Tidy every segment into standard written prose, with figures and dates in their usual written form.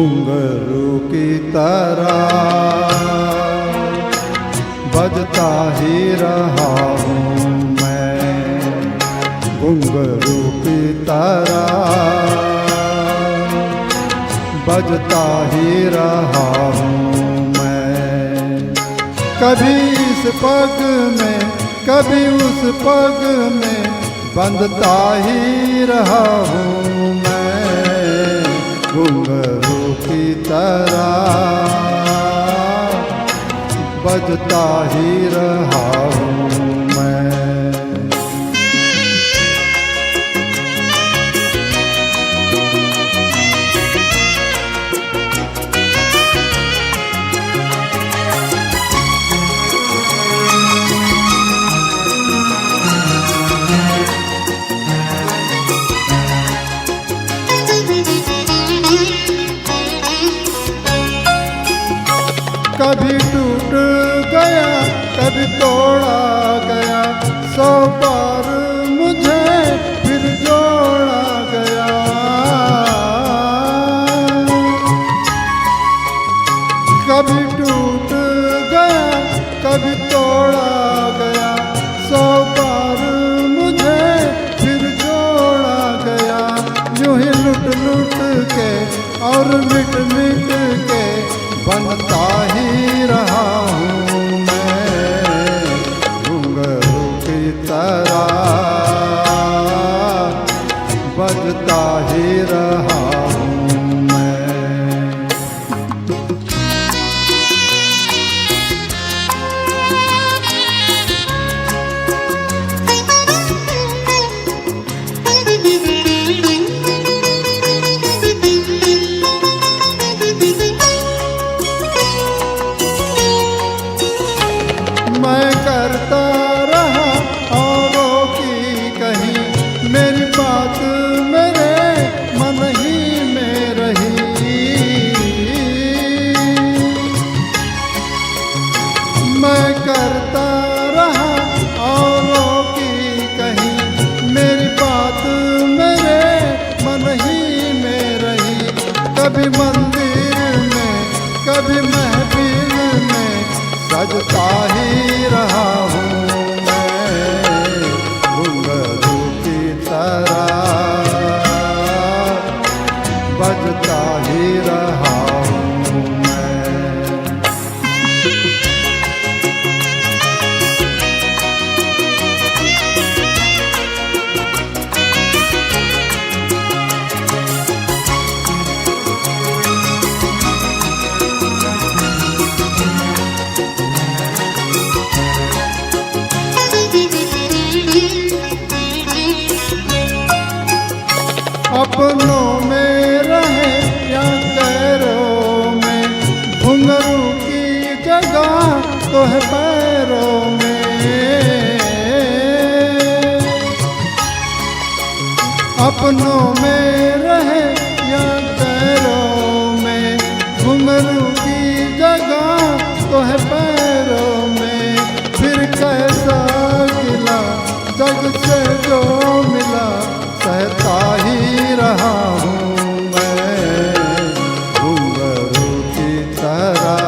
घुंघरू की तरह बजता ही रहा हूँ मैं, घुंघरू की तरह बजता ही रहा हूँ मैं। कभी इस पग में कभी उस पग में बंधता ही रहा हूँ मैं, घुंघरू की तरह बजता ही रहा हूँ मैं। कभी टूट गया कभी तोड़ा गया, 100 बार मुझे फिर जोड़ा गया। कभी टूट गया कभी तोड़ा गया, 100 बार मुझे फिर जोड़ा गया। यूं ही लुट लुट के और मिट मिट के बनता ही रहा हूँ मैं, घुंघरू की तरह बजता ही रहा हूँ मैं। मैं करता रहा औरों की कहीं, मेरी बात मेरे मन ही में रही। मैं करता रहा औरों की कहीं, मेरी बात मेरे मन ही में रही। कभी मंदिर में कभी महफिल में सजता ही रहा हूँ मैं, घुंघरू की तरह बजता ही रहा हूँ मैं। अपनों में रहे या गैरों में, घुंघरू की जगह तो है पैरों में। अपनों में रहे या गैरों में, घुंघरू की जगह तो है पैरों में। फिर कैसा गिला जग से जो मिला, सहता ही रहा हूँ मैं, घुंघरू की तरह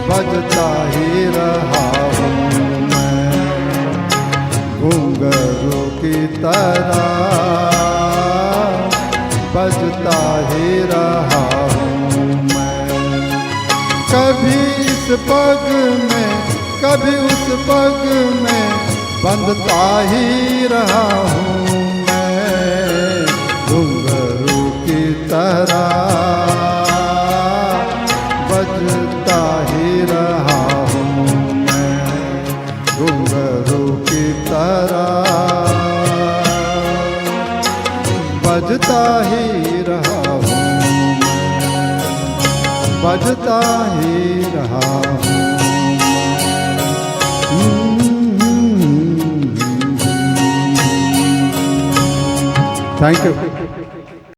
बजता ही रहा हूँ मैं, घुंघरू की तरह बजता ही रहा हूँ मैं। कभी इस पग में कभी उस पग में बंधता ही रहा हूँ मैं, घुंघरू की तरह बजता ही रहा हूँ मैं, घुंघरू की तरह बजता ही रहा हूँ मैं, बजता ही रहा हूँ। Thank you.